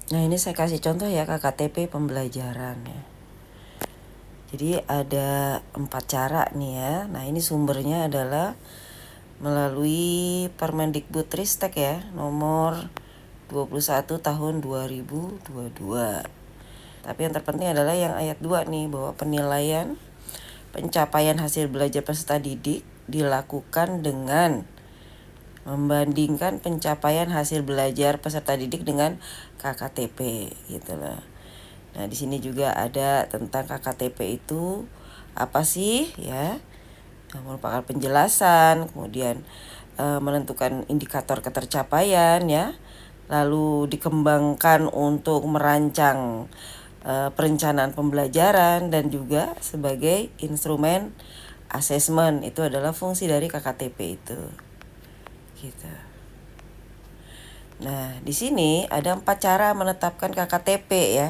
Nah, ini saya kasih contoh ya KKTP pembelajaran ya. Jadi ada 4 cara nih ya. Nah, ini sumbernya adalah melalui Permendikbudristek ya, nomor 21 tahun 2022. Tapi yang terpenting adalah yang ayat 2 nih, bahwa penilaian pencapaian hasil belajar peserta didik dilakukan dengan membandingkan pencapaian hasil belajar peserta didik dengan KKTP gitu loh. Nah, di sini juga ada tentang KKTP itu apa sih ya? Merupakan penjelasan, kemudian menentukan indikator ketercapaian ya. Lalu dikembangkan untuk merancang perencanaan pembelajaran dan juga sebagai instrumen asesmen. Itu adalah fungsi dari KKTP itu. Gitu. Nah, di sini ada 4 cara menetapkan KKTP ya.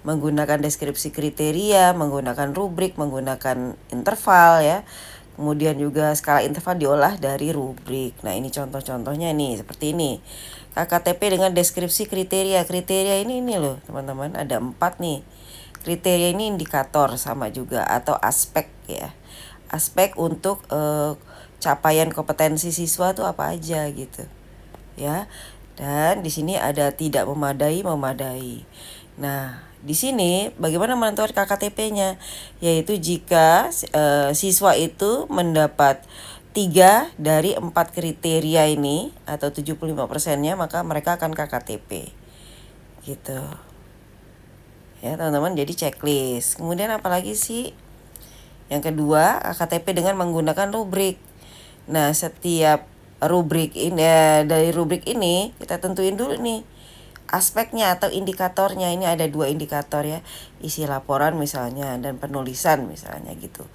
Menggunakan deskripsi kriteria, menggunakan rubrik, menggunakan interval ya. Kemudian juga skala interval diolah dari rubrik. Nah, ini contoh-contohnya nih, seperti ini. KKTP dengan deskripsi kriteria. Kriteria ini loh teman-teman, ada 4 nih. Kriteria ini indikator sama juga atau aspek ya. Aspek untuk capaian kompetensi siswa tuh apa aja gitu. Ya. Dan di sini ada tidak memadai. Nah, di sini bagaimana menentukan KKTP-nya? Yaitu jika siswa itu mendapat 3 dari 4 kriteria ini atau 75%-nya, maka mereka akan KKTP. Gitu. Ya, teman-teman, jadi checklist. Kemudian apalagi sih? Yang kedua, KKTP dengan menggunakan rubrik. Nah, setiap rubrik ini dari rubrik ini kita tentuin dulu nih aspeknya atau indikatornya. Ini ada 2 indikator ya, isi laporan misalnya dan penulisan misalnya gitu.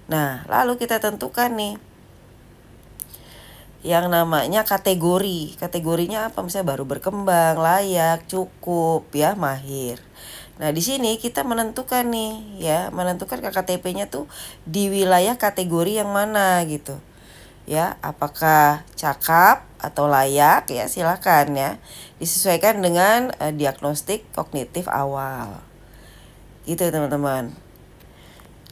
Nah, lalu kita tentukan nih yang namanya kategori. Kategorinya apa? Misalnya baru berkembang, layak, cukup ya, mahir. Nah, di sini kita menentukan nih ya, menentukan KKTP-nya tuh di wilayah kategori yang mana gitu. Ya, apakah cakap atau layak ya, silakan ya. Disesuaikan dengan diagnostik kognitif awal. Gitu teman-teman.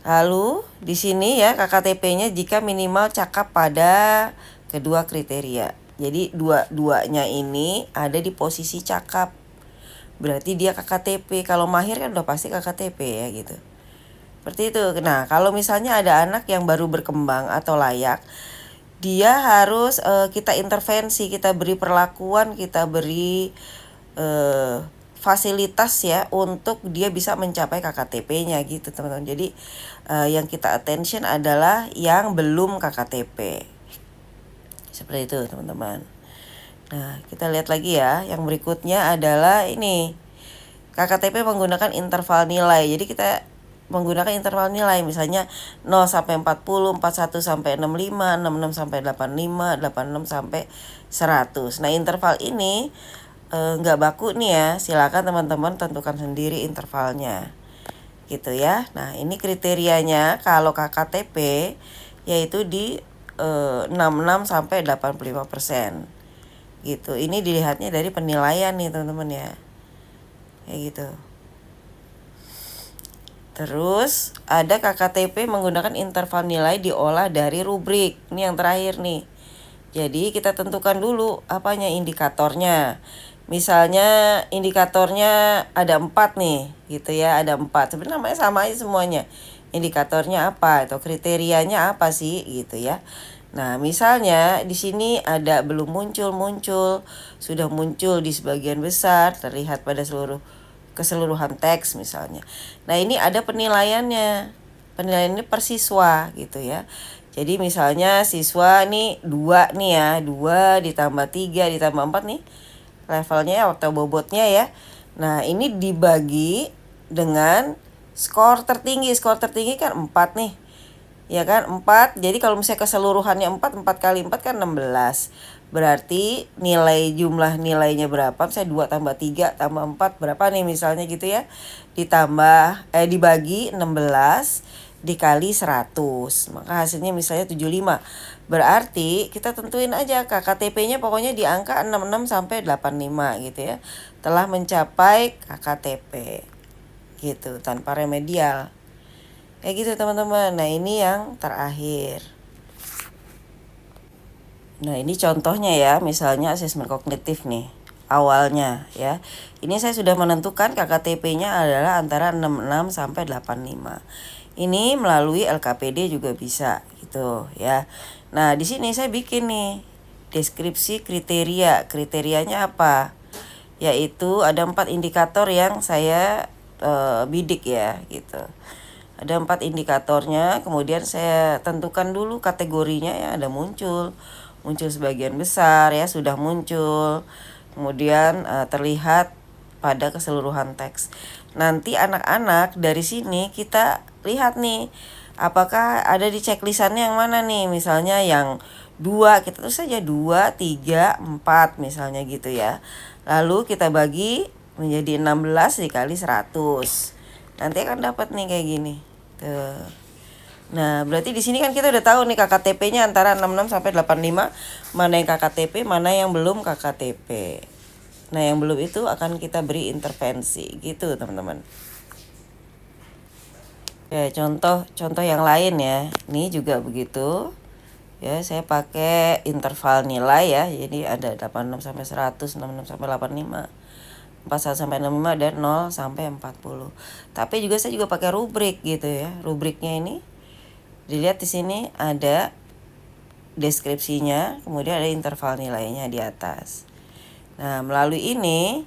Lalu di sini ya KKTP-nya jika minimal cakap pada kedua kriteria. Jadi dua-duanya ini ada di posisi cakap. Berarti dia KKTP. Kalau mahir kan udah pasti KKTP ya gitu. Seperti itu. Nah, kalau misalnya ada anak yang baru berkembang atau layak, dia harus kita intervensi, kita beri perlakuan, kita beri fasilitas ya untuk dia bisa mencapai KKTP-nya gitu teman-teman. Jadi yang kita attention adalah yang belum KKTP. Seperti itu teman-teman. Nah, kita lihat lagi ya. Yang berikutnya adalah ini. KKTP menggunakan interval nilai. Jadi kita menggunakan interval nilai, misalnya 0 sampai 40, 41 sampai 65, 66 sampai 85, 86 sampai 100. Nah, interval ini nggak baku nih ya. Silakan teman-teman tentukan sendiri intervalnya. Gitu ya. Nah, ini kriterianya kalau KKTP yaitu di 66 sampai 85%. Gitu. Ini dilihatnya dari penilaian nih, teman-teman ya. Kayak gitu. Terus ada KKTP menggunakan interval nilai diolah dari rubrik. Ini yang terakhir nih. Jadi kita tentukan dulu apanya indikatornya. Misalnya indikatornya ada 4 nih, gitu ya, ada 4. Sebenarnya namanya sama aja semuanya. Indikatornya apa atau kriterianya apa sih gitu ya. Nah, misalnya di sini ada belum muncul, sudah muncul di sebagian besar, terlihat pada keseluruhan teks misalnya. Nah, ini ada penilaiannya. Penilaiannya per siswa gitu ya. Jadi misalnya siswa nih 2 nih ya, 2 ditambah 3 ditambah 4 nih levelnya atau bobotnya ya. Nah, ini dibagi dengan skor tertinggi. Skor tertinggi kan 4 nih. Ya kan 4. Jadi kalau misalnya keseluruhannya 4 kali 4 kan 16. Berarti jumlah nilainya berapa? Misalnya 2 tambah 3 tambah 4 berapa nih misalnya gitu ya. Dibagi 16 dikali 100. Maka hasilnya misalnya 75. Berarti kita tentuin aja KKTP-nya pokoknya di angka 66 sampai 85 gitu ya. telah mencapai KKTP gitu tanpa remedial. Kayak gitu teman-teman. Nah, ini yang terakhir. Nah, ini contohnya ya, misalnya asesmen kognitif nih. Awalnya ya. Ini saya sudah menentukan KKTP-nya adalah antara 66 sampai 85. Ini melalui LKPD juga bisa gitu ya. Nah, di sini saya bikin nih deskripsi kriteria. Kriterianya apa? Yaitu ada 4 indikator yang saya bidik ya gitu. Ada 4 indikatornya, kemudian saya tentukan dulu kategorinya ya, ada muncul sebagian besar ya, sudah muncul. Kemudian terlihat pada keseluruhan teks. Nanti anak-anak dari sini kita lihat nih, apakah ada di checklistannya yang mana nih, misalnya yang 2, kita tulis saja 2, 3, 4 misalnya gitu ya. Lalu kita bagi menjadi 16 dikali 100. Nanti akan dapat nih kayak gini. Tuh. Nah, berarti di sini kan kita udah tahu nih KKTP-nya antara 66 sampai 85, mana yang KKTP, mana yang belum KKTP. Nah, yang belum itu akan kita beri intervensi gitu, teman-teman. Ya, contoh yang lain ya. Ini juga begitu. Ya, saya pakai interval nilai ya. Jadi ada 86 sampai 100, 66 sampai 85. 41 sampai 65 dan 0 sampai 40. Tapi juga saya juga pakai rubrik gitu ya. Rubriknya ini dilihat di sini ada deskripsinya, kemudian ada interval nilainya di atas. Nah, melalui ini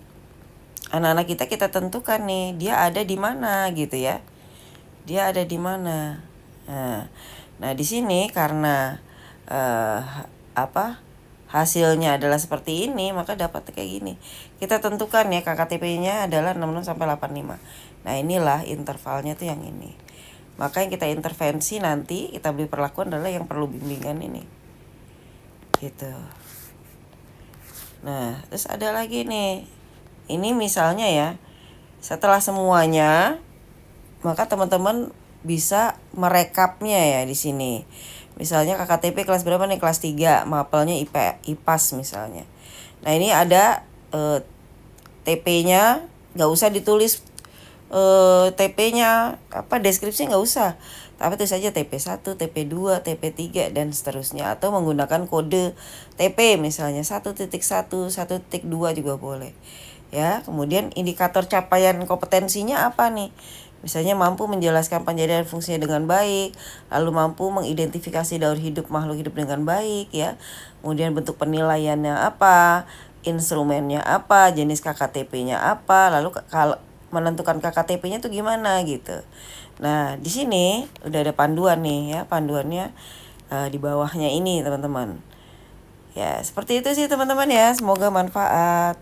anak-anak kita tentukan nih dia ada di mana gitu ya. Dia ada di mana. Nah, di sini karena hasilnya adalah seperti ini, maka dapat kayak gini. Kita tentukan ya KKTP-nya adalah 66 sampai 85. Nah, inilah intervalnya tuh yang ini. Maka yang kita intervensi nanti kita beri perlakuan adalah yang perlu bimbingan ini. Gitu. Nah, terus ada lagi nih. Ini misalnya ya, setelah semuanya, maka teman-teman bisa merekapnya ya di sini. Misalnya KKTP kelas berapa nih? Kelas 3, mapelnya IPAS misalnya. Nah, ini ada TP-nya, nggak usah ditulis TP-nya, deskripsi nggak usah. Tapi itu saja TP1, TP2, TP3 dan seterusnya, atau menggunakan kode TP misalnya 1.1, 1.2 juga boleh. Ya, kemudian indikator capaian kompetensinya apa nih? Misalnya mampu menjelaskan penjelasan fungsinya dengan baik, lalu mampu mengidentifikasi daur hidup makhluk hidup dengan baik ya. Kemudian bentuk penilaiannya apa, instrumennya apa, jenis KKTP-nya apa, lalu kalau menentukan KKTP-nya tuh gimana gitu. Nah, di sini udah ada panduan nih ya, panduannya di bawahnya ini teman-teman. Ya, seperti itu sih teman-teman ya, semoga manfaat.